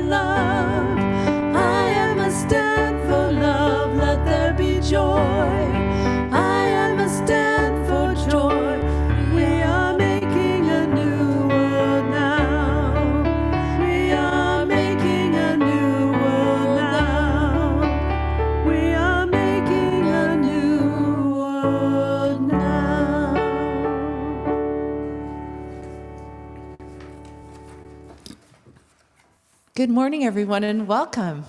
love. I am a stand for love. Let there be joy. I am a stand for joy. We are making a new world now. We are making a new world now. We are making a new world now. Good morning, everyone, and welcome.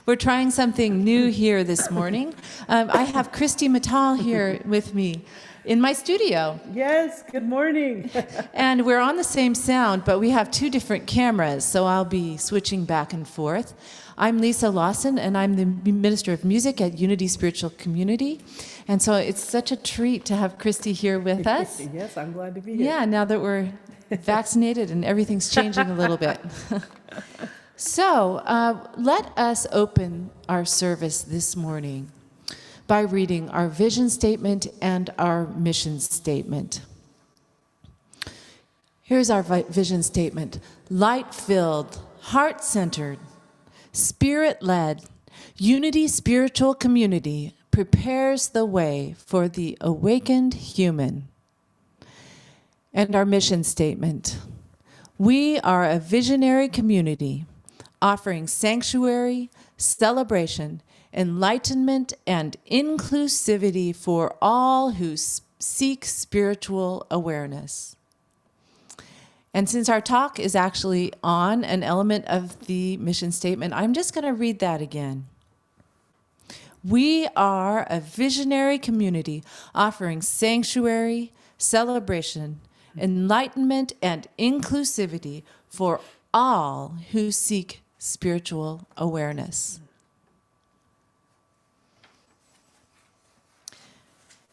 We're trying something new here this morning. I have Kristi Matal here with me in my studio. Yes, good morning. And we're on the same sound, but we have two different cameras, so I'll be switching back and forth. I'm Lawson, and I'm the Minister of Music at Unity Spiritual Community. And so it's such a treat to have Kristi here with us. Yes, I'm glad to be here. Yeah, now that we're vaccinated and everything's changing a little bit. So let us open our service this morning by reading our vision statement and our mission statement. Here's our vision statement. Light-filled, heart-centered, spirit-led, Unity Spiritual Community prepares the way for the awakened human. And our mission statement. We are a visionary community offering sanctuary, celebration, enlightenment, and inclusivity for all who seek spiritual awareness. And since our talk is actually on an element of the mission statement, I'm just going to read that again. We are a visionary community offering sanctuary, celebration, enlightenment, and inclusivity for all who seek spiritual awareness.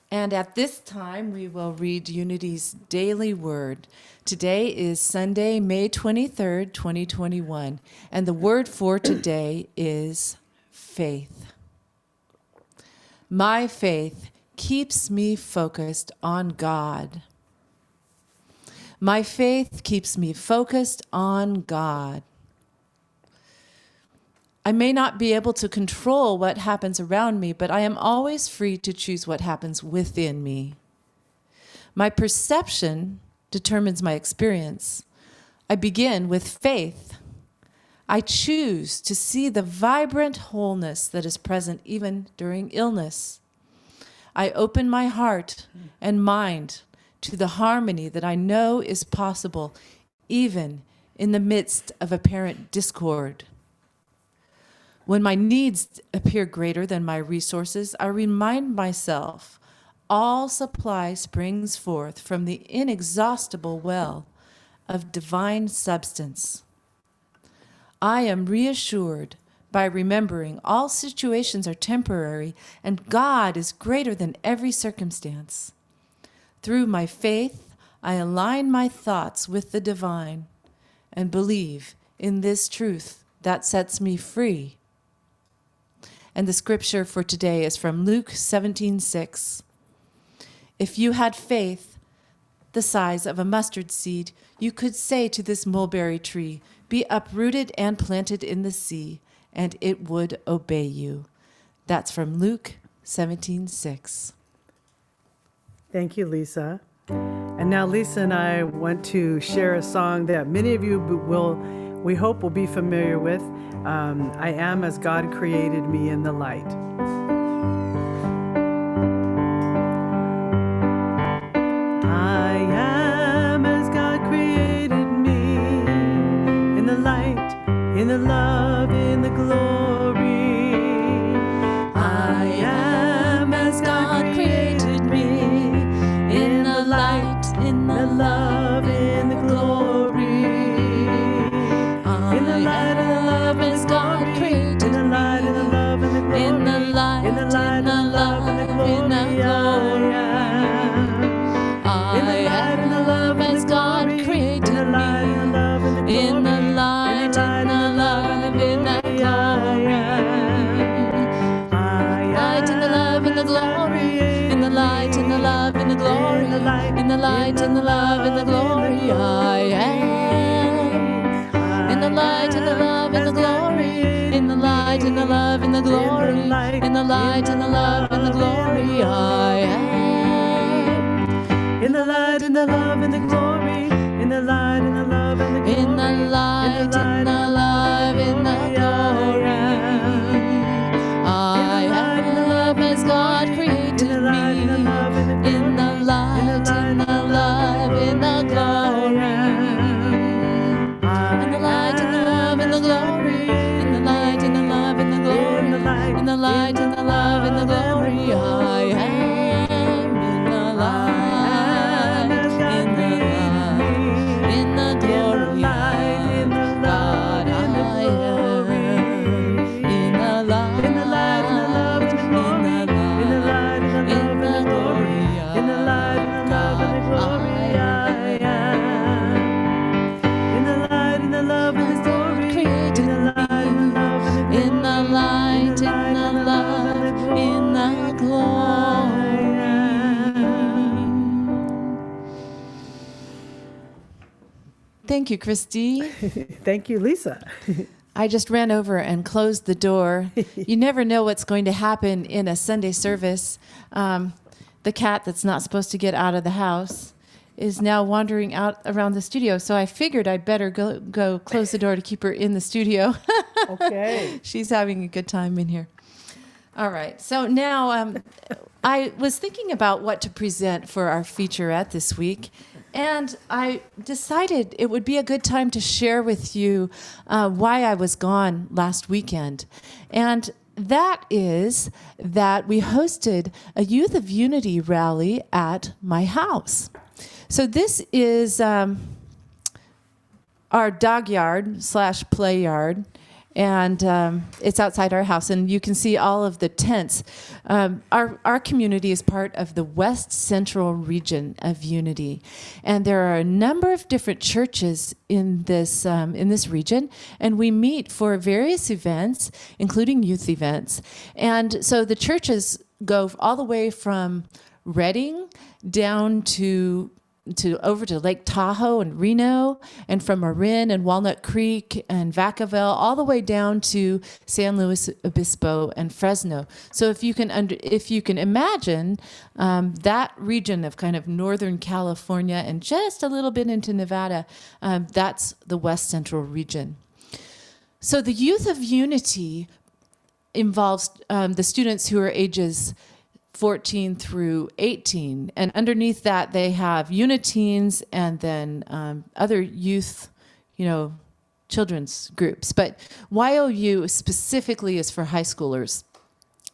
And at this time, we will read Unity's daily word. Today is Sunday, May 23rd, 2021, and the word for today is faith. My faith keeps me focused on God. My faith keeps me focused on God. I may not be able to control what happens around me, but I am always free to choose what happens within me. My perception determines my experience. I begin with faith. I choose to see the vibrant wholeness that is present even during illness. I open my heart and mind to the harmony that I know is possible even in the midst of apparent discord. When my needs appear greater than my resources, I remind myself all supply springs forth from the inexhaustible well of divine substance. I am reassured by remembering all situations are temporary and God is greater than every circumstance. Through my faith, I align my thoughts with the divine and believe in this truth that sets me free. And the scripture for today is from Luke 17:6. If you had faith the size of a mustard seed, you could say to this mulberry tree, be uprooted and planted in the sea, and it would obey you. That's from Luke 17:6. Thank you, Lisa. And now Lisa and I want to share a song that many of you we hope will be familiar with. I am as God created me in the light. I am as God created me in the light, in the love, in the glory. I am as God created me in the light, in the love, in the glory. In the light of the love as God created in the light of the love and the glory. In the light, in the light of the love and the glory. In the light and the love as God created in the light and the love and the glory. In the light and the love and the glory. Light and the love and the glory. In the light and the love and the glory. In the light and the love and the glory. I am. In the light, in the love, in the glory, in the light, in the love, in the glory, in the light, in the love, in the glory, I am. In the light, in the love, in the glory, in the light, in the love, in the glory, in the light, in the love, in the glory, I am as God created me. In the light, in the love, in the glory, in the light, in the love, in the glory, in the light, in the love, in the glory, in the light, in the love, in the glory, I am in the light, in the love, in the glory, God, I am in the light, in the light, in the love, in the glory, in the light, in the love, in the glory, in the light, in the love, in the glory, I am in the light, in the love, in the glory, in the light, in the love, in the light, in the love, in the glory. Thank you, Kristi. Thank you, Lisa. I just ran over and closed the door. You never know what's going to happen in a Sunday service. The cat that's not supposed to get out of the house is now wandering out around the studio. So I figured I'd better go close the door to keep her in the studio. Okay. She's having a good time in here. All right. So now I was thinking about what to present for our featurette this week. And I decided it would be a good time to share with you why I was gone last weekend. And that is that we hosted a Youth of Unity rally at my house. So this is our dog yard / play yard. And it's outside our house, and you can see all of the tents. Our community is part of the West Central region of Unity, and there are a number of different churches in this region, and we meet for various events, including youth events. And so the churches go all the way from Redding down to over to Lake Tahoe and Reno, and from Marin and Walnut Creek and Vacaville, all the way down to San Luis Obispo and Fresno. So if you can imagine that region of kind of Northern California and just a little bit into Nevada, that's the West Central region. So the Youth of Unity involves the students who are ages 14 through 18. And underneath that, they have Uniteens and then other youth, children's groups. But YOU specifically is for high schoolers.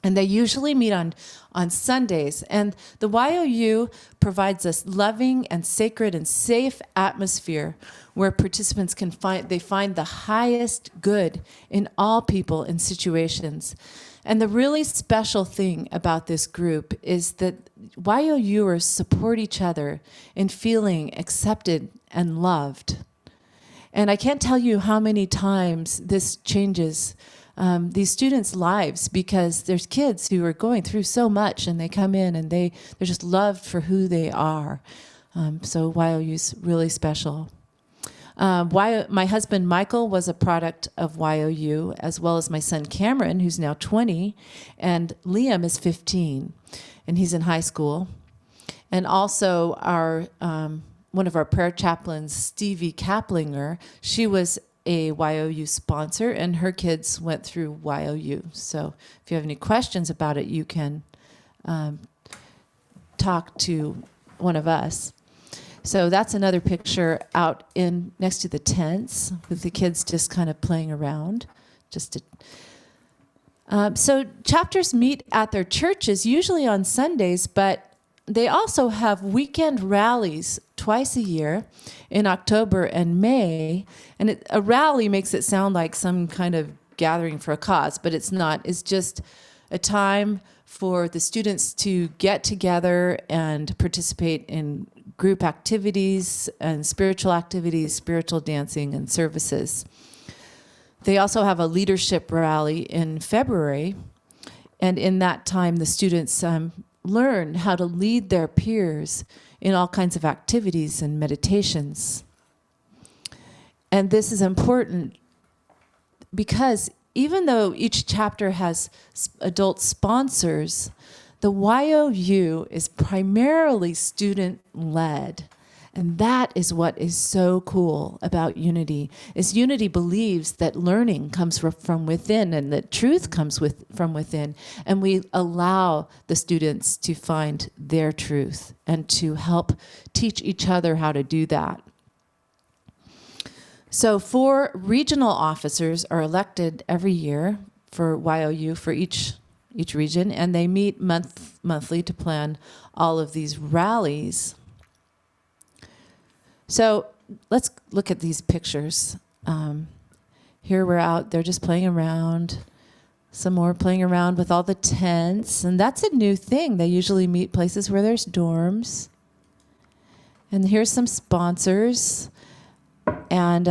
And they usually meet on Sundays. And the YOU provides us loving and sacred and safe atmosphere where participants can find the highest good in all people and situations. And the really special thing about this group is that YOUers support each other in feeling accepted and loved. And I can't tell you how many times this changes these students' lives, because there's kids who are going through so much, and they come in and they're just loved for who they are. So YOU's really special. My husband Michael was a product of YOU, as well as my son Cameron, who's now 20, and Liam is 15, and he's in high school. And also our one of our prayer chaplains, Stevie Kaplinger, she was a YOU sponsor, and her kids went through YOU. So if you have any questions about it, you can talk to one of us. So that's another picture out in next to the tents with the kids just kind of playing around. So chapters meet at their churches, usually on Sundays, but they also have weekend rallies twice a year in October and May. And a rally makes it sound like some kind of gathering for a cause, but it's not. It's just a time for the students to get together and participate in group activities and spiritual dancing and services. They also have a leadership rally in February, and in that time the students learn how to lead their peers in all kinds of activities and meditations. And this is important because even though each chapter has adult sponsors, the YOU is primarily student-led. And that is what is so cool about Unity, is Unity believes that learning comes from within and that truth comes from within. And we allow the students to find their truth and to help teach each other how to do that. So 4 regional officers are elected every year for YOU for each region, and they meet monthly to plan all of these rallies. So let's look at these pictures. Here we're out, they're just playing around. Some more playing around with all the tents, and that's a new thing. They usually meet places where there's dorms. And here's some sponsors. And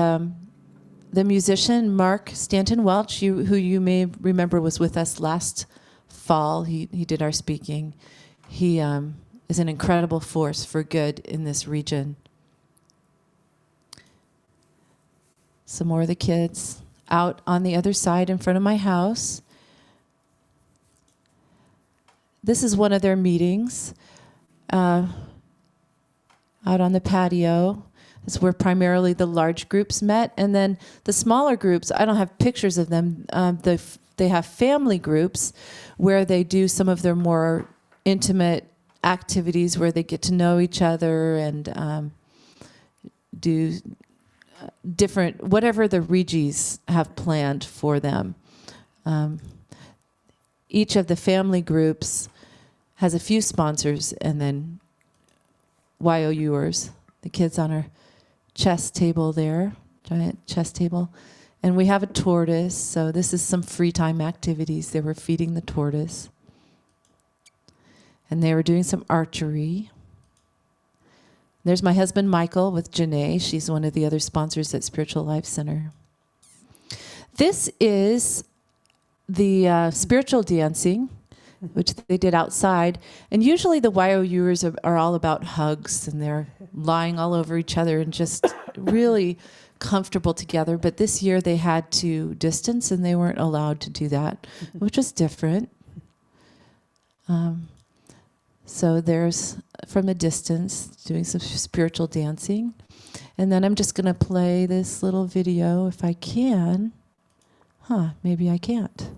the musician, Mark Stanton Welch, who you may remember was with us last fall. He did our speaking. He is an incredible force for good in this region. Some more of the kids out on the other side in front of my house. This is one of their meetings out on the patio. It's where primarily the large groups met. And then the smaller groups, I don't have pictures of them. They have family groups where they do some of their more intimate activities where they get to know each other and do different, whatever the Regis have planned for them. Each of the family groups has a few sponsors and then YOUers, the kids on our chess table there, giant chess table. And we have a tortoise, so this is some free time activities. They were feeding the tortoise. And they were doing some archery. There's my husband, Michael, with Janae. She's one of the other sponsors at Spiritual Life Center. This is the spiritual dancing, which they did outside. And usually the YOUers are all about hugs, and they're lying all over each other and just really comfortable together. But this year they had to distance, and they weren't allowed to do that, which was different. So there's, from a distance, doing some spiritual dancing. And then I'm just going to play this little video if I can. Maybe I can't.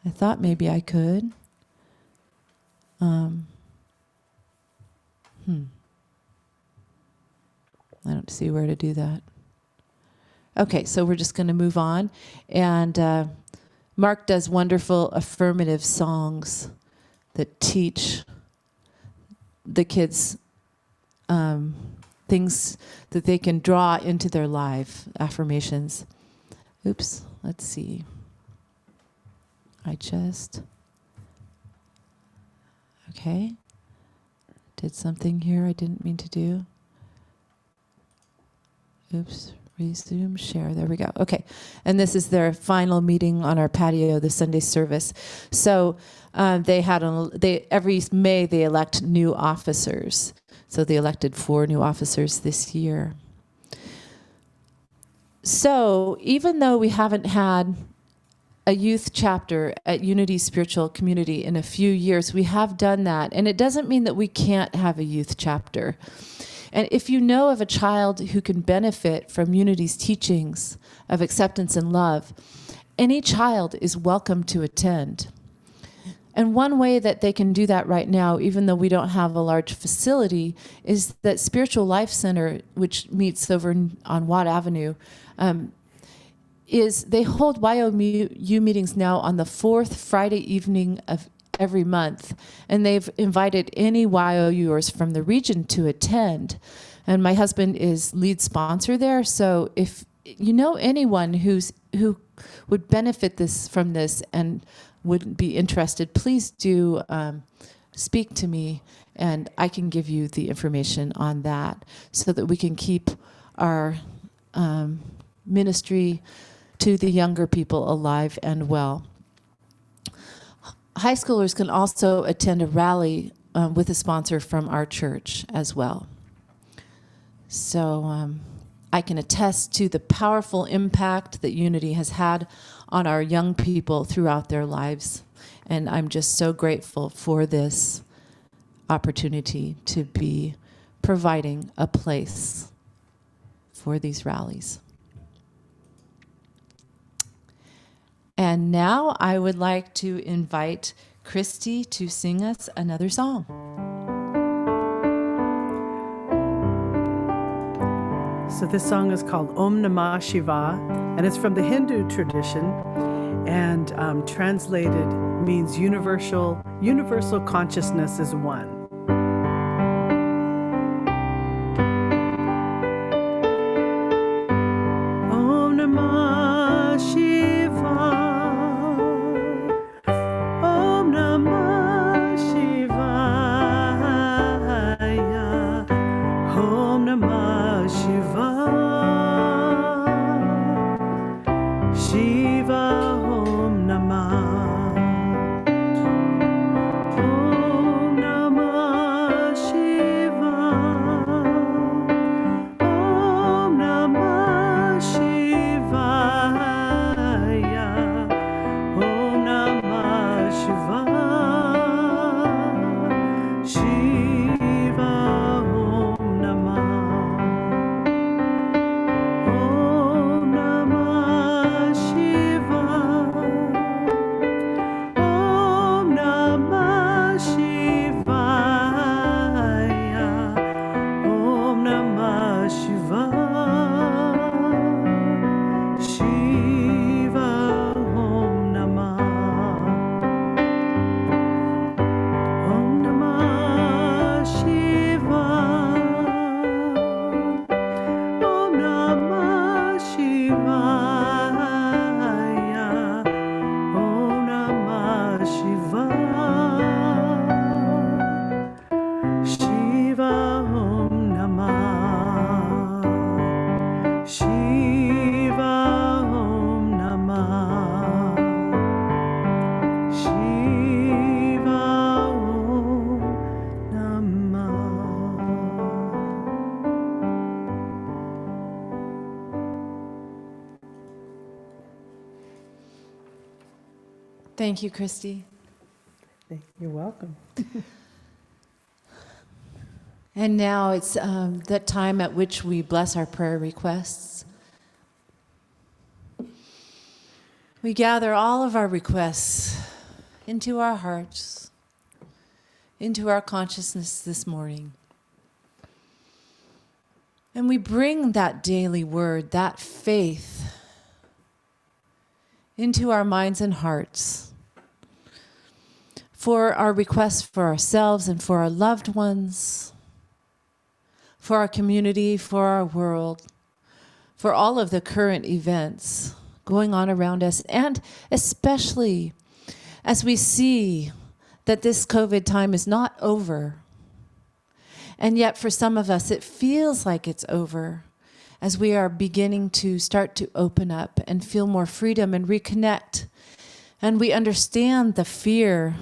I thought maybe I could. I don't see where to do that. Okay, so we're just going to move on. And Mark does wonderful affirmative songs that teach the kids things that they can draw into their life, affirmations. Oops, let's see. Okay. Did something here I didn't mean to do. Oops, resume share. There we go. Okay. And this is their final meeting on our patio, the Sunday service. So they had every May they elect new officers. So they elected 4 new officers this year. So even though we haven't had a youth chapter at Unity Spiritual Community in a few years, we have done that. And it doesn't mean that we can't have a youth chapter. And if you know of a child who can benefit from Unity's teachings of acceptance and love, any child is welcome to attend. And one way that they can do that right now, even though we don't have a large facility, is that Spiritual Life Center, which meets over on Watt Avenue, is they hold YOU meetings now on the 4th Friday evening of every month. And they've invited any YOUers from the region to attend. And my husband is lead sponsor there. So if you know anyone who would benefit from this and would be interested, please do speak to me, and I can give you the information on that so that we can keep our ministry to the younger people alive and well. High schoolers can also attend a rally with a sponsor from our church as well. So I can attest to the powerful impact that unity has had on our young people throughout their lives. And I'm just so grateful for this opportunity to be providing a place for these rallies. And now I would like to invite Kristi to sing us another song. So this song is called Om Namah Shiva, and it's from the Hindu tradition, and translated means universal consciousness is one. Om Namah Shiva. Om Namah Shivaya. Om Namah Shiva. Shiva Om Namah. Om Namah Shiva. Om Namah Shivaya. Om Namah Shiva. Shiva Om Namah. Om Namah Shiva. Om Namah Shivaya. Om Namah Shiva. Shiva Om Namah. Om Namah Shiva. Om Namah Shivaya. Om Namah Shiva. Shiva Om Namah. Shiva Om Namah. Shiva Om Namah. Thank you, Kristi. You're welcome. And now it's that time at which we bless our prayer requests. We gather all of our requests into our hearts, into our consciousness this morning. And we bring that daily word, that faith, into our minds and hearts for our requests for ourselves and for our loved ones, for our community, for our world, for all of the current events going on around us, and especially as we see that this COVID time is not over. And yet for some of us, it feels like it's over as we are beginning to start to open up and feel more freedom and reconnect. And we understand the fear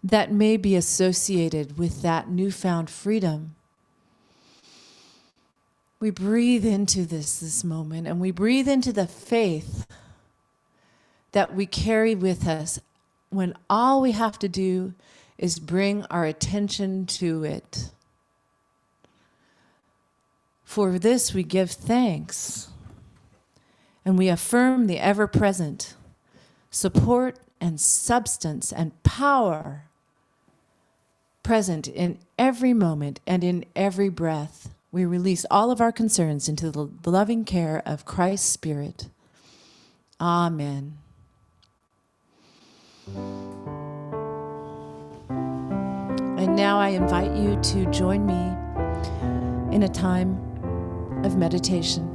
that may be associated with that newfound freedom. We breathe into this moment, and we breathe into the faith that we carry with us when all we have to do is bring our attention to it. For this we give thanks, and we affirm the ever-present support and substance and power present in every moment and in every breath. We release all of our concerns into the loving care of Christ's Spirit. Amen. And now I invite you to join me in a time of meditation.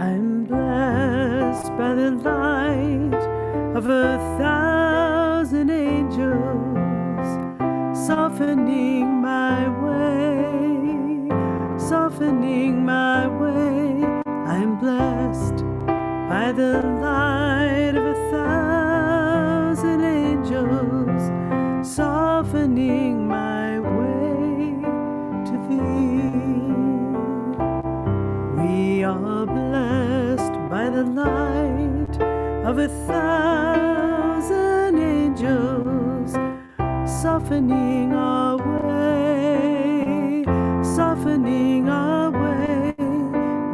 I'm blessed by the light of 1,000 angels, softening my way, softening my way. I'm blessed by the light of 1,000 angels, softening the light of 1,000 angels, softening our way, softening our way.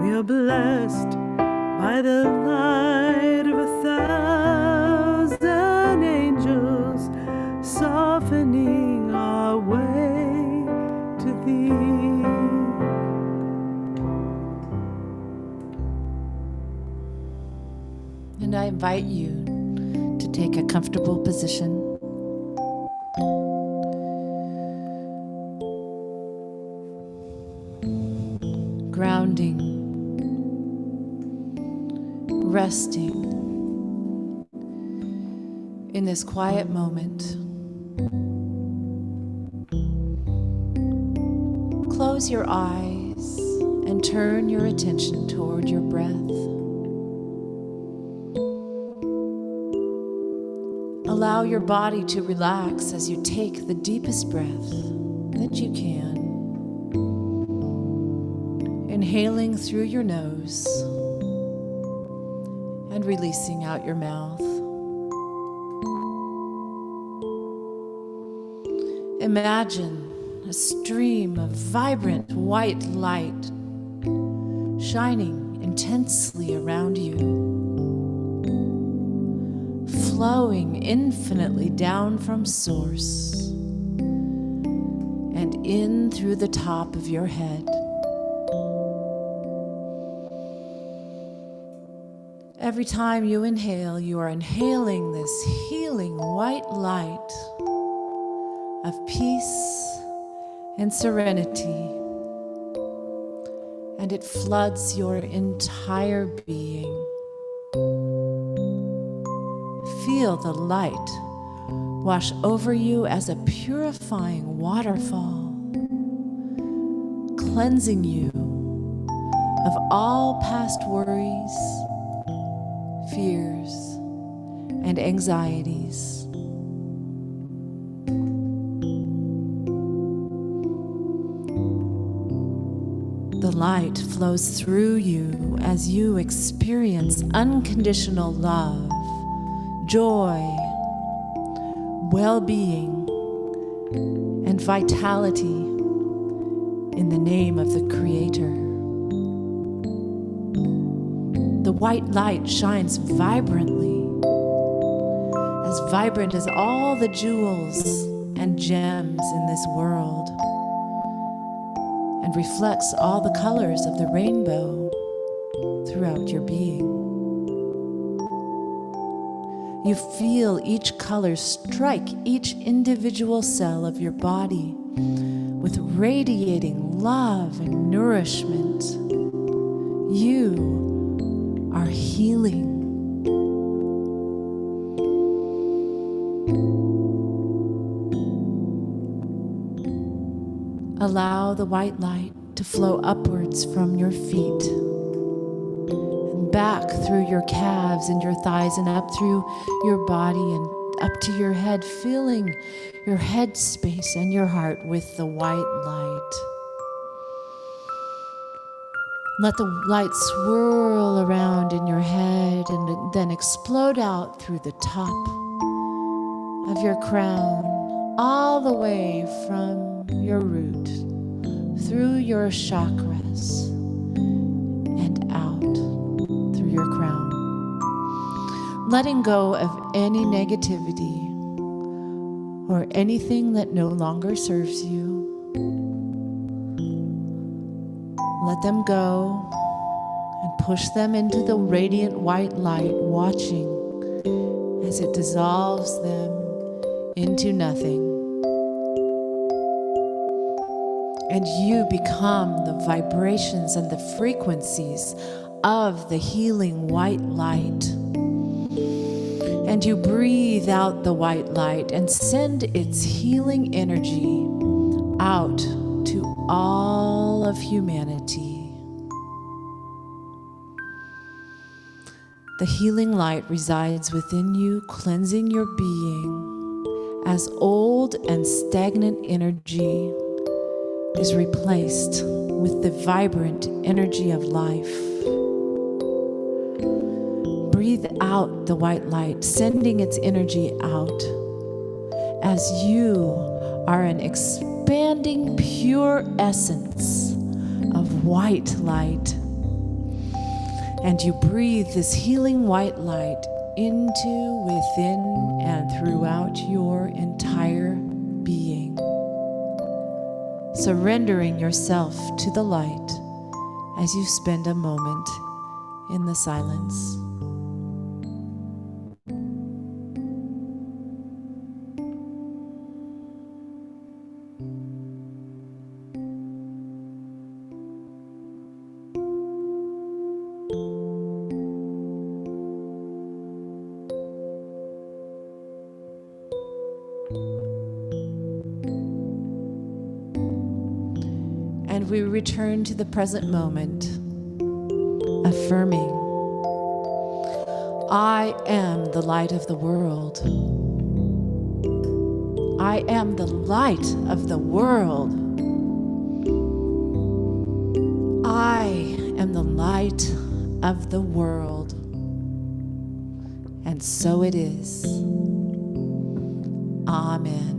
We are blessed by the light of 1,000 angels, softening our way to thee. And I invite you to take a comfortable position. Grounding, resting in this quiet moment. Close your eyes and turn your attention toward your breath. Allow your body to relax as you take the deepest breath that you can. Inhaling through your nose and releasing out your mouth. Imagine a stream of vibrant white light shining intensely around you, flowing infinitely down from source and in through the top of your head. Every time you inhale, you are inhaling this healing white light of peace and serenity, and it floods your entire being. Feel the light wash over you as a purifying waterfall, cleansing you of all past worries, fears, and anxieties. The light flows through you as you experience unconditional love, joy, well-being, and vitality in the name of the Creator. The white light shines vibrantly, as vibrant as all the jewels and gems in this world, and reflects all the colors of the rainbow throughout your being. You feel each color strike each individual cell of your body with radiating love and nourishment. You are healing. Allow the white light to flow upwards from your feet and back through your calves and your thighs and up through your body and up to your head, filling your head space and your heart with the white light. Let the light swirl around in your head and then explode out through the top of your crown, all the way from your root, through your chakras, and out through your crown. Letting go of any negativity or anything that no longer serves you. Let them go and push them into the radiant white light, watching as it dissolves them into nothing. And you become the vibrations and the frequencies of the healing white light. And you breathe out the white light and send its healing energy out to all of humanity. The healing light resides within you, cleansing your being as old and stagnant energy is replaced with the vibrant energy of life. breathe out the white light, sending its energy out as you are an expanding pure essence of white light. And you breathe this healing white light into, within, and throughout your entire being, surrendering yourself to the light as you spend a moment in the silence. And we return to the present moment, affirming, I am the light of the world. I am the light of the world. I am the light of the world. And so it is. Amen.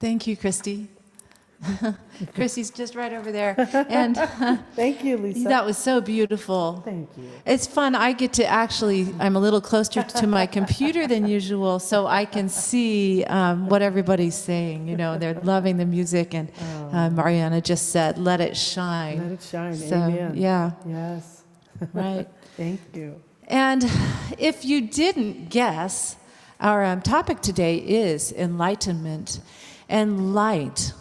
Thank you, Kristi. Kristi's just right over there. And Thank you, Lisa. that was so beautiful. Thank you. It's fun. I get to actually, I'm a little closer to my computer than usual, so I can see what everybody's saying. You know, they're loving the music, and Mariana just said, let it shine. Let it shine. So, Amen. yeah, Yes. right. Thank you. And if you didn't guess, our topic today is enlightenment and light.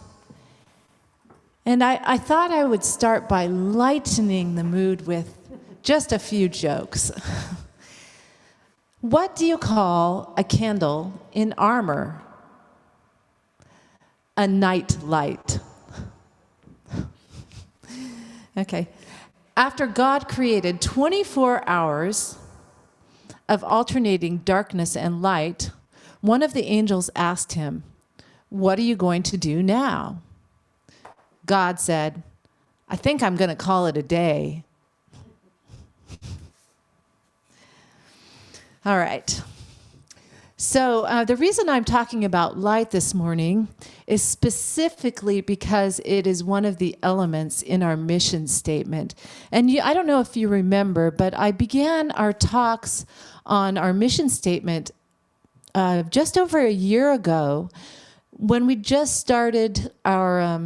And I thought I would start by lightening the mood with just a few jokes. What do you call a candle in armor? A night light. Okay. After God created 24 hours of alternating darkness and light, one of the angels asked him, "What are you going to do now?" God said, "I think I'm going to call it a day." All right. So the reason I'm talking about light this morning is specifically because it is one of the elements in our mission statement. And I don't know if you remember, but I began our talks on our mission statement just over a year ago when we just started our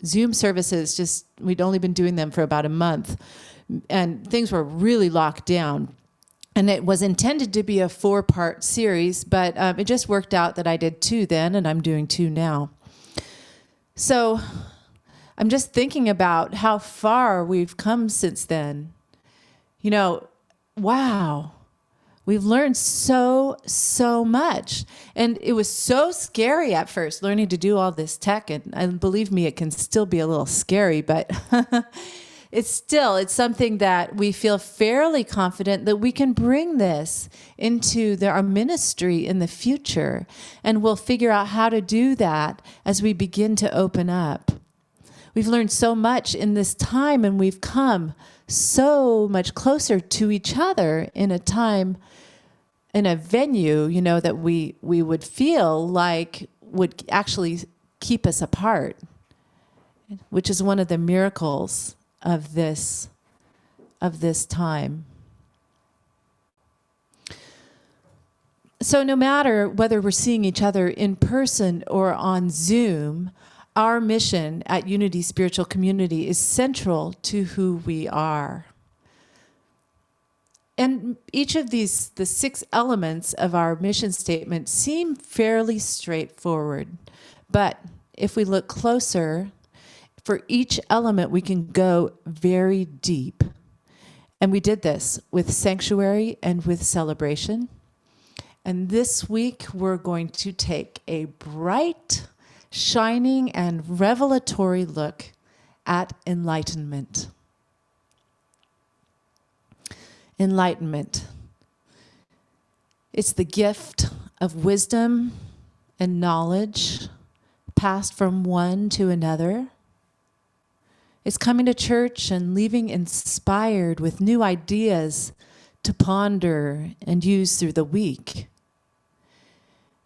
Zoom services. We'd only been doing them for about a month, and things were really locked down. And it was intended to be a 4-part series, but it just worked out that I did 2 then, and I'm doing 2 now. So I'm just thinking about how far we've come since then. You know, wow. We've learned so much. And it was so scary at first, learning to do all this tech. And believe me, it can still be a little scary, but it's something that we feel fairly confident that we can bring this into our ministry in the future. And we'll figure out how to do that as we begin to open up. We've learned so much in this time, and we've come so much closer to each other in a time, in a venue, you know, that we would feel like would actually keep us apart, which is one of the miracles of this time. So no matter whether we're seeing each other in person or on Zoom, our mission at Unity Spiritual Community is central to who we are. And each of the 6 elements of our mission statement seem fairly straightforward. But if we look closer, for each element, we can go very deep. And we did this with sanctuary and with celebration. And this week, we're going to take a bright, shining, and revelatory look at enlightenment. Enlightenment. It's the gift of wisdom and knowledge passed from one to another. It's coming to church and leaving inspired with new ideas to ponder and use through the week.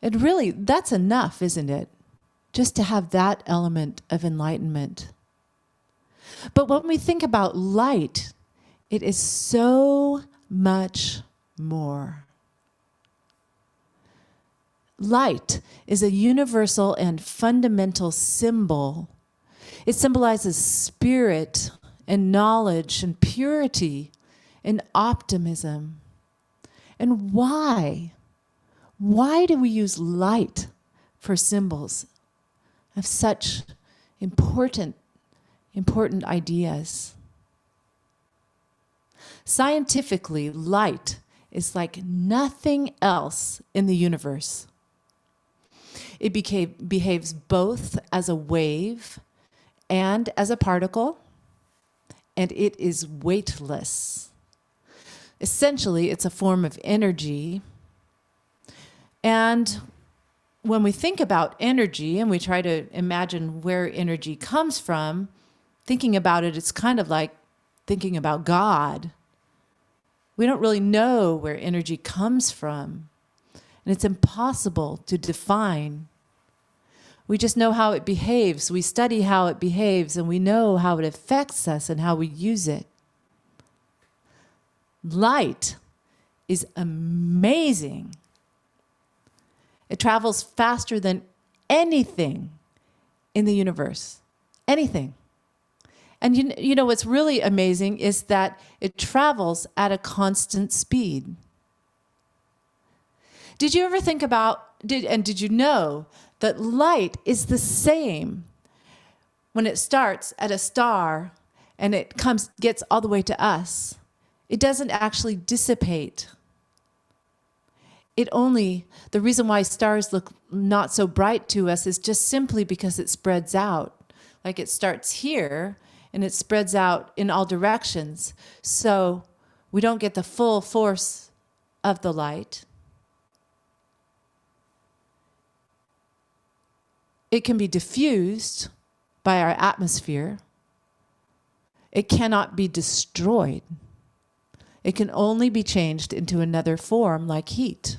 And really, that's enough, isn't it? Just to have that element of enlightenment. But when we think about light, it is so much more. Light is a universal and fundamental symbol. It symbolizes spirit and knowledge and purity and optimism. And why? Why do we use light for symbols of such important ideas? Scientifically, light is like nothing else in the universe. It behaves both as a wave and as a particle, and it is weightless. Essentially, it's a form of energy. And when we think about energy and we try to imagine where energy comes from, thinking about it, it's kind of like thinking about God. We don't really know where energy comes from, and it's impossible to define. We just know how it behaves. We study how it behaves, and we know how it affects us and how we use it. Light is amazing. It travels faster than anything in the universe. Anything. And you know what's really amazing is that it travels at a constant speed. Did you ever think about, did you know that light is the same when it starts at a star and it gets all the way to us? It doesn't actually dissipate. The reason why stars look not so bright to us is just simply because it spreads out. Like it starts here and it spreads out in all directions. So we don't get the full force of the light. It can be diffused by our atmosphere. It cannot be destroyed. It can only be changed into another form like heat.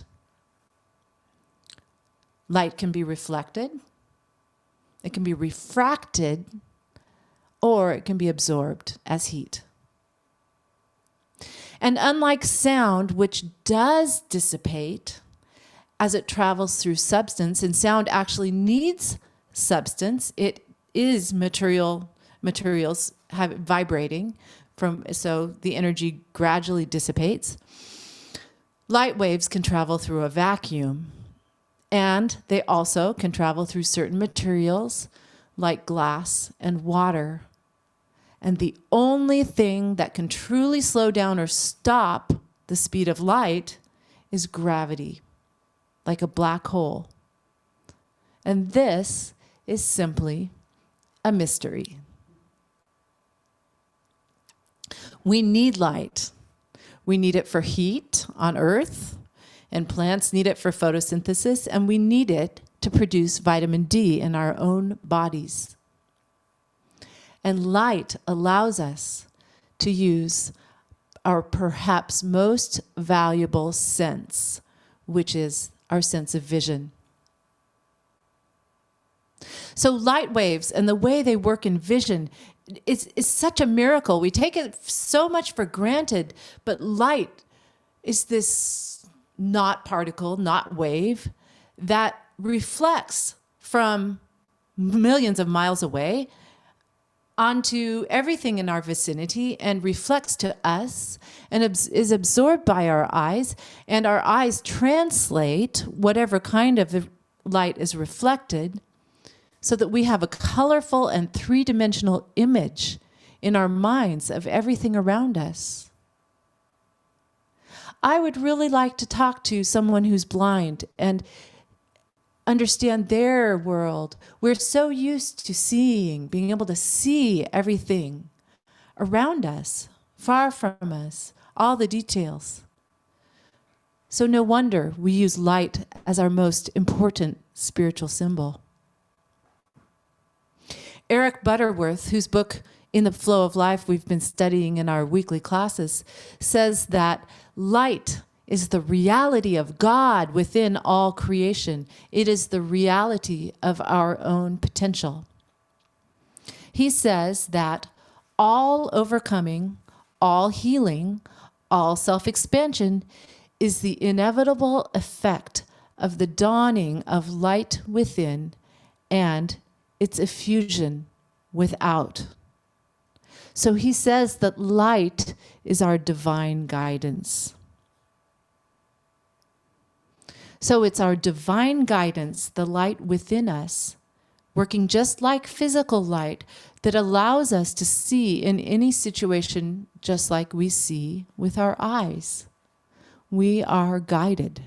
Light can be reflected, it can be refracted, or it can be absorbed as heat. And unlike sound, which does dissipate as it travels through substance, and sound actually needs substance, it is materials vibrating, so the energy gradually dissipates. Light waves can travel through a vacuum, and they also can travel through certain materials like glass and water. And the only thing that can truly slow down or stop the speed of light is gravity, like a black hole. And this is simply a mystery. We need light. We need it for heat on Earth, and plants need it for photosynthesis, and we need it to produce vitamin D in our own bodies. And light allows us to use our perhaps most valuable sense, which is our sense of vision. So light waves and the way they work in vision is such a miracle. We take it so much for granted, but light is this not particle, not wave, that reflects from millions of miles away onto everything in our vicinity and reflects to us and is absorbed by our eyes, and our eyes translate whatever kind of light is reflected so that we have a colorful and three-dimensional image in our minds of everything around us. I would really like to talk to someone who's blind and understand their world. We're so used to being able to see everything around us, far from us, all the details. So no wonder we use light as our most important spiritual symbol. Eric Butterworth, whose book In the Flow of Life we've been studying in our weekly classes, says that light is the reality of God within all creation. It is the reality of our own potential. He says that all overcoming, all healing, all self-expansion is the inevitable effect of the dawning of light within and its effusion without. So he says that light is our divine guidance. So it's our divine guidance, the light within us, working just like physical light, that allows us to see in any situation just like we see with our eyes. We are guided.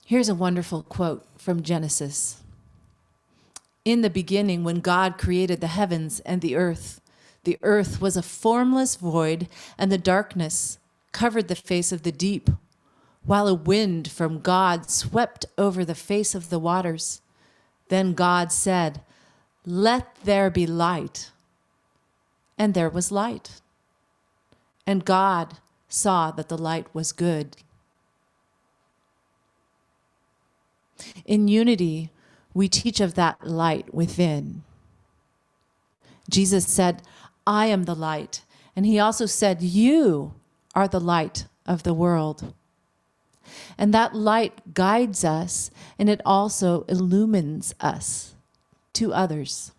Here's a wonderful quote from Genesis. In the beginning, when God created the heavens and the earth was a formless void, and the darkness covered the face of the deep, while a wind from God swept over the face of the waters. Then God said, "Let there be light." And there was light. And God saw that the light was good. In unity, we teach of that light within. Jesus said, I am the light. And he also said, you are the light of the world. And that light guides us, and it also illumines us to others.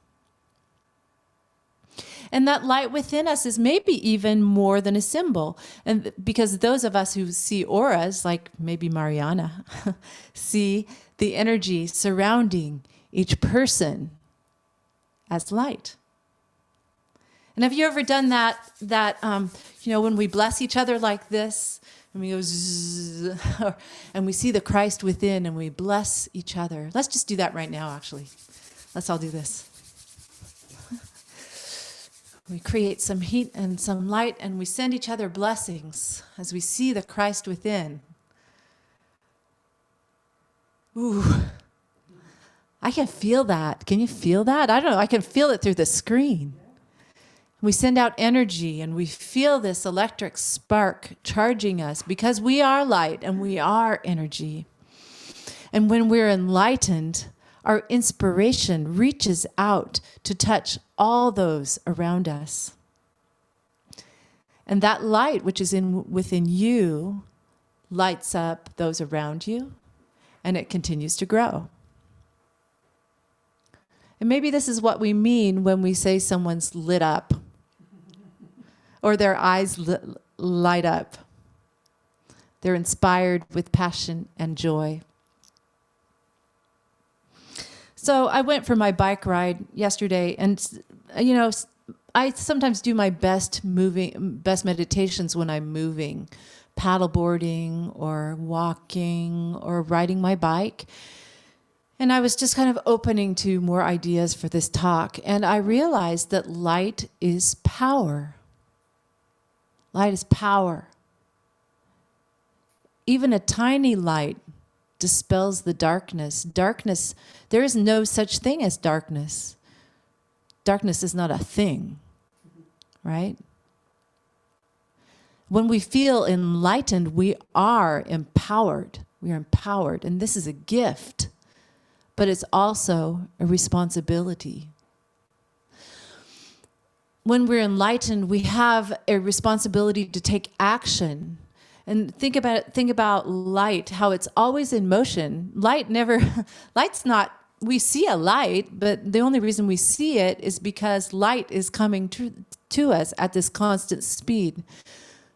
And that light within us is maybe even more than a symbol. And because those of us who see auras, like maybe Mariana, see the energy surrounding each person as light. And have you ever done that when we bless each other like this, and we go zzz, and we see the Christ within, and we bless each other. Let's just do that right now, actually. Let's all do this. We create some heat and some light, and we send each other blessings as we see the Christ within. Ooh, I can feel that. Can you feel that? I don't know. I can feel it through the screen. We send out energy, and we feel this electric spark charging us because we are light and we are energy. And when we're enlightened, our inspiration reaches out to touch all those around us. And that light, which is within you, lights up those around you, and it continues to grow. And maybe this is what we mean when we say someone's lit up, or their eyes light up. They're inspired with passion and joy. So I went for my bike ride yesterday, and I sometimes do my best meditations when I'm moving, paddleboarding or walking or riding my bike. And I was just kind of opening to more ideas for this talk, and I realized that light is power. Light is power. Even a tiny light dispels the darkness. Darkness, there is no such thing as darkness. Darkness is not a thing, right? When we feel enlightened, we are empowered. We are empowered, and this is a gift, but it's also a responsibility. When we're enlightened, we have a responsibility to take action. And think about light, how it's always in motion. Light's not, we see a light, but the only reason we see it is because light is coming to us at this constant speed.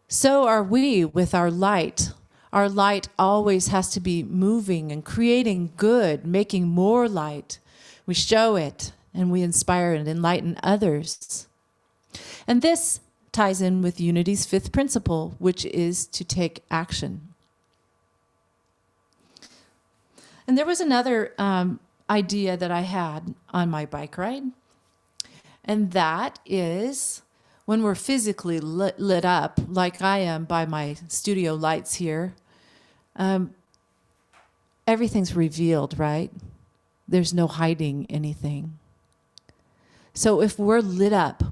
So are we with our light. Our light always has to be moving and creating good, making more light. We show it, and we inspire and enlighten others. And this ties in with Unity's fifth principle, which is to take action. And there was another idea that I had on my bike ride, and that is when we're physically lit up, like I am by my studio lights here, everything's revealed, right? There's no hiding anything. So if we're lit up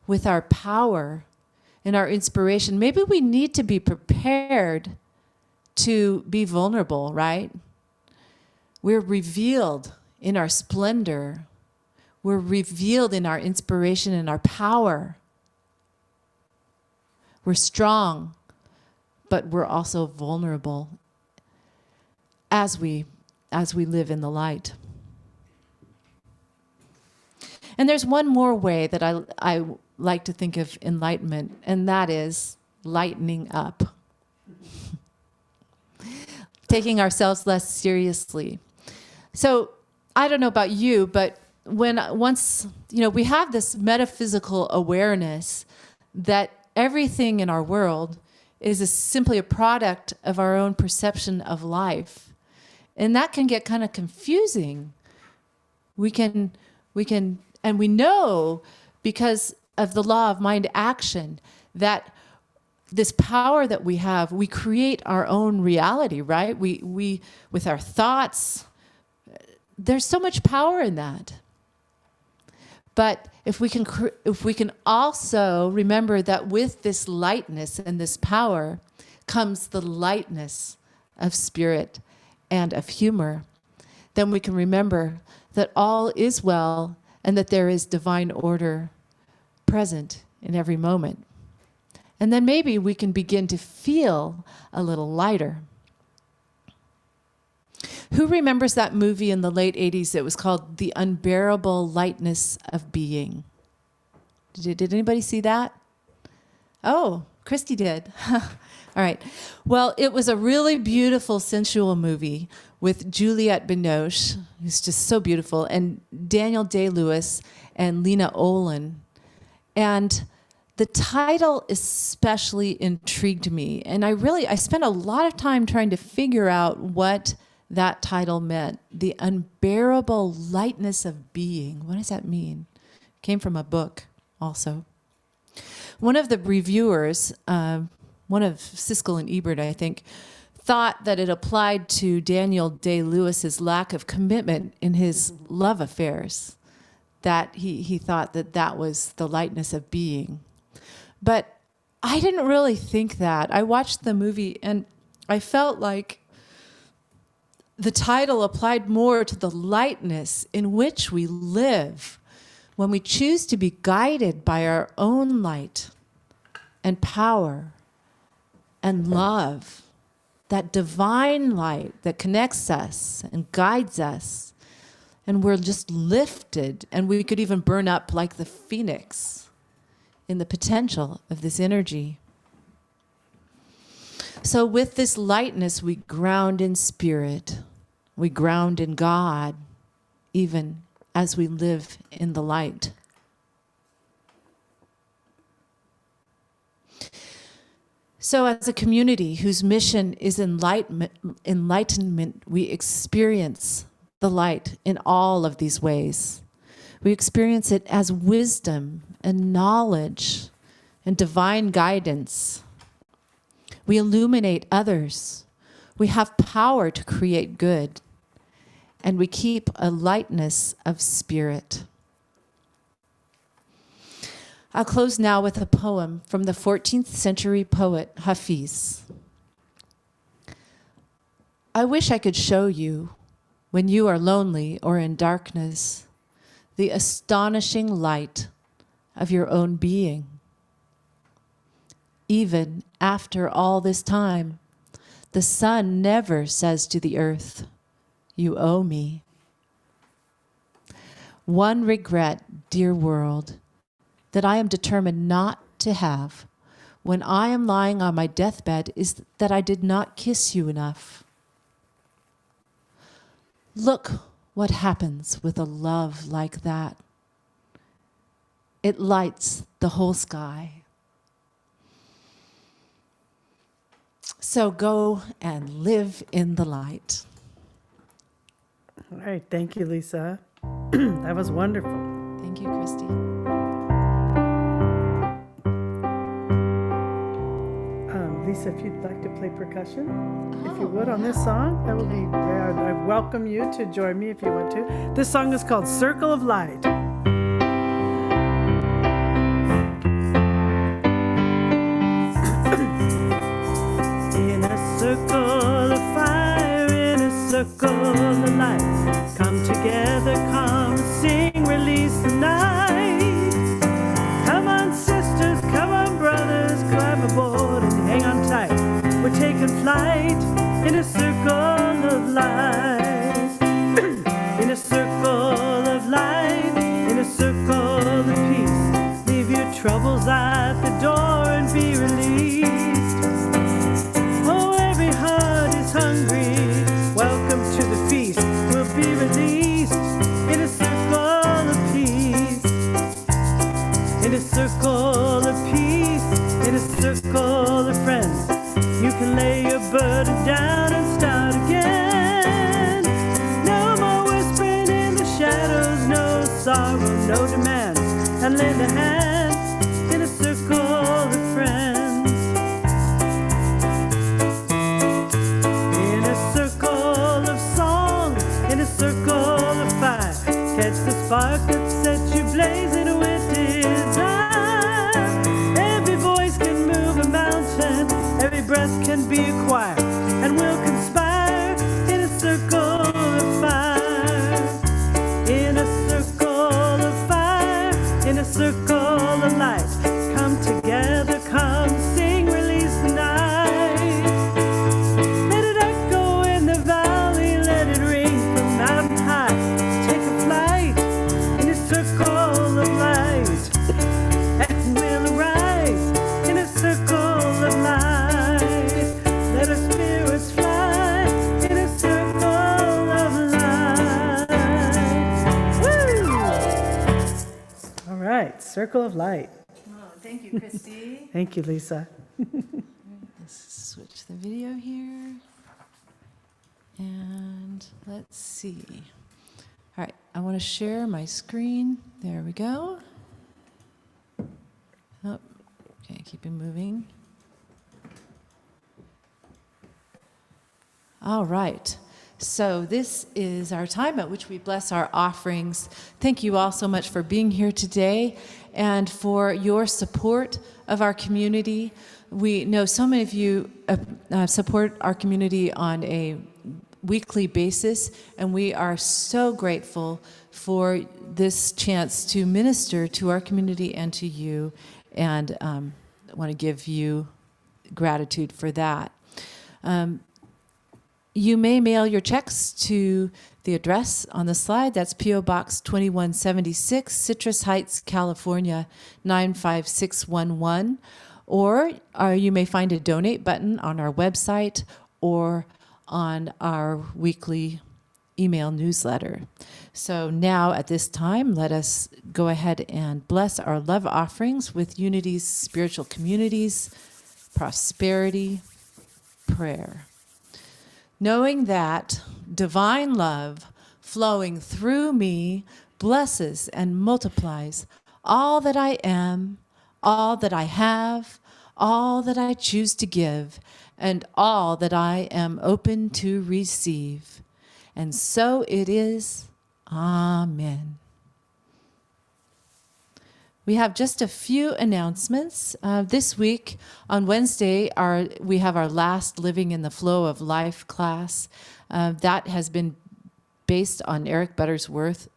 with our power and our inspiration, maybe we need to be prepared to be vulnerable, right? We're revealed in our splendor. We're revealed in our inspiration and our power. We're strong, but we're also vulnerable as we live in the light. And there's one more way that I like to think of enlightenment, and that is lightening up. Taking ourselves less seriously. So I don't know about you, but once we have this metaphysical awareness that everything in our world is simply a product of our own perception of life. And that can get kind of confusing. We know because of the law of mind action that this power that we have, we create our own reality, right? We with our thoughts, there's so much power in that. But if we can also remember that with this lightness and this power comes the lightness of spirit and of humor. then we can remember that all is well and that there is divine order present in every moment. And then maybe we can begin to feel a little lighter. Who remembers that movie in the late 80s that was called The Unbearable Lightness of Being? Did anybody see that? Oh, Kristi did. All right. Well, it was a really beautiful, sensual movie with Juliette Binoche, who's just so beautiful, and Daniel Day-Lewis and Lena Olin. And the title especially intrigued me. And I spent a lot of time trying to figure out what that title meant. The Unbearable Lightness of Being. What does that mean? It came from a book also. One of the reviewers, one of Siskel and Ebert, I think, thought that it applied to Daniel Day-Lewis's lack of commitment in his love affairs, that he thought that was the lightness of being. But I didn't really think that. I watched the movie and I felt like the title applied more to the lightness in which we live when we choose to be guided by our own light and power and love, that divine light that connects us and guides us, and we're just lifted, and we could even burn up like the phoenix in the potential of this energy. So with this lightness, we ground in spirit, we ground in God, even as we live in the light. So as a community whose mission is enlightenment, we experience the light in all of these ways. We experience it as wisdom and knowledge and divine guidance. We illuminate others. We have power to create good. And we keep a lightness of spirit. I'll close now with a poem from the 14th century poet Hafiz. I wish I could show you, when you are lonely or in darkness, the astonishing light of your own being. Even after all this time, the sun never says to the earth, "You owe me." One regret, dear world, that I am determined not to have when I am lying on my deathbed is that I did not kiss you enough. Look what happens with a love like that. It lights the whole sky. So go and live in the light. All right. Thank you, Lisa. That was wonderful. Thank you, Kristi. Lisa, if you'd like to play percussion, if you would, on this song, that would be rare. I welcome you to join me if you want to. This song is called Circle of Light. In a circle of fire, in a circle of light, come together, come sing, release the night. Come on, sisters, come on, brothers, climb aboard and hang on tight. We're taking flight in a circle of light. In a circle of light, in a circle of peace. Leave your troubles at the door and be released. Oh, every heart is hungry. Welcome to the feast. We'll be released in a circle of peace. In a circle of peace, in a circle of friends. You can lay your burden down and start again. No more whispering in the shadows, no sorrow, no demands. And lend a hand in a circle of friends. In a circle of song, in a circle of fire. Catch the spark that sets you blazing with desire. Every voice can move a mountain, every breath can be a choir, and we'll conspire in a circle of fire. circle of light. Oh, thank you, Kristi. Thank you, Lisa. Let's switch the video here. And let's see. All right, I want to share my screen. There we go. Oh, okay, keep it moving. All right. So this is our time at which we bless our offerings. Thank you all so much for being here today and for your support of our community. We know so many of you support our community on a weekly basis, and we are so grateful for this chance to minister to our community and to you, and I want to give you gratitude for that. You may mail your checks to the address on the slide. That's P.O. Box 2176, Citrus Heights, California, 95611. Or you may find a donate button on our website or on our weekly email newsletter. So now at this time, let us go ahead and bless our love offerings with Unity's spiritual communities, prosperity, prayer. Knowing that divine love flowing through me blesses and multiplies all that I am, all that I have, all that I choose to give, and all that I am open to receive. And so it is. Amen. We have just a few announcements. This week, on Wednesday, we have our last Living in the Flow of Life class. That has been based on Eric Butterworth's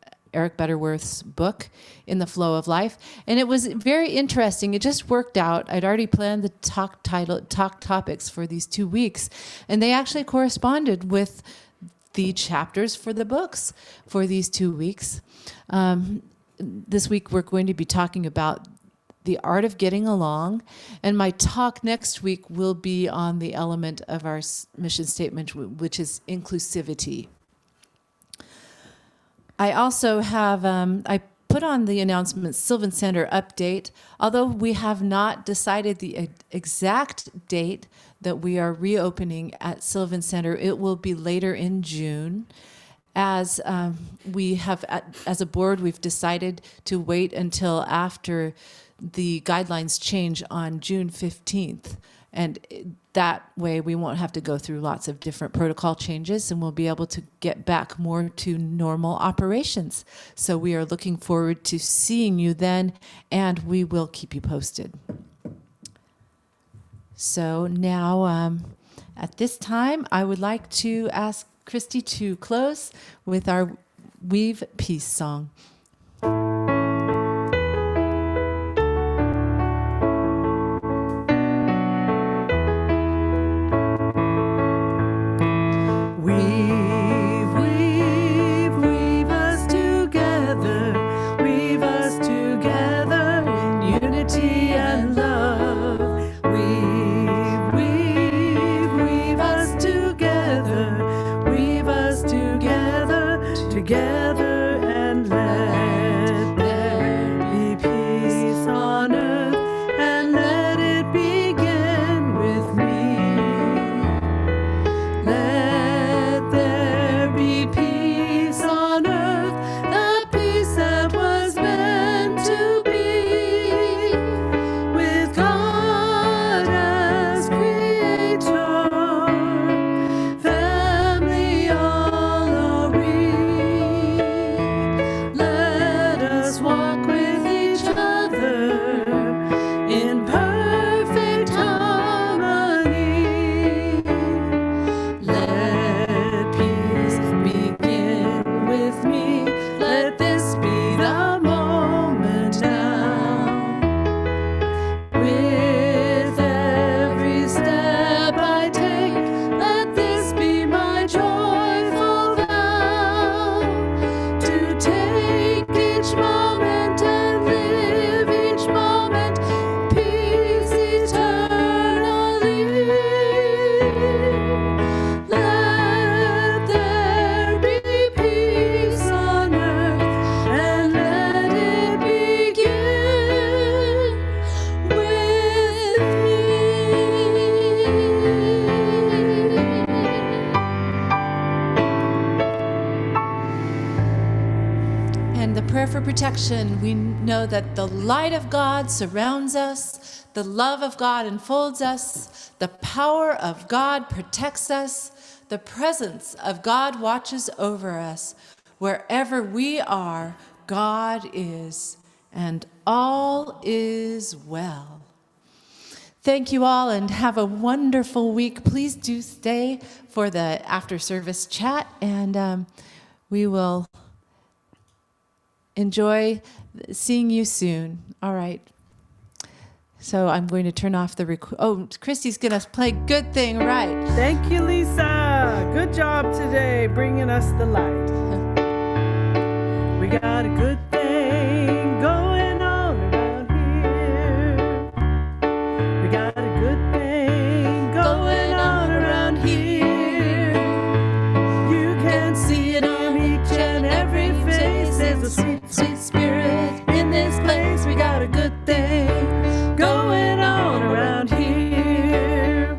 book, In the Flow of Life. And it was very interesting. It just worked out. I'd already planned the talk topics for these 2 weeks, and they actually corresponded with the chapters for the books for these 2 weeks. This week, we're going to be talking about the art of getting along, and my talk next week will be on the element of our mission statement, which is inclusivity. I also have, I put on the announcement Sylvan Center update, although we have not decided the exact date that we are reopening at Sylvan Center. It will be later in June. As we have, as a board, we've decided to wait until after the guidelines change on June 15th. And that way we won't have to go through lots of different protocol changes, and we'll be able to get back more to normal operations. So we are looking forward to seeing you then, and we will keep you posted. So now, at this time, I would like to ask Kristi to close with our Weave Peace song. Weave us together in unity and love. Weave us together, together and let for protection. We know that the light of God surrounds us, the love of God enfolds us, the power of God protects us, the presence of God watches over us. Wherever we are, God is, and all is well. Thank you all and have a wonderful week. Please do stay for the after-service chat, and we will enjoy seeing you soon. All right. So I'm going to turn off the Kristi's going to play Good Thing Right. Thank you, Lisa. Good job today bringing us the light. We got a good thing going on around here. We got a good thing going on around here. You can see it on each and every face. There's a sweet, sweet spirit in this place. We got a good thing going on around here.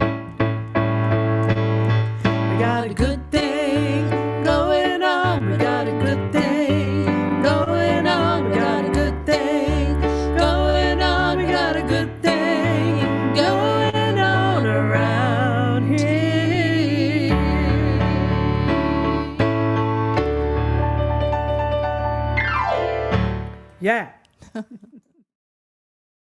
We got a good thing going on. We got a good thing going on. We got a good thing going on. We got a good thing going on around here. Yeah.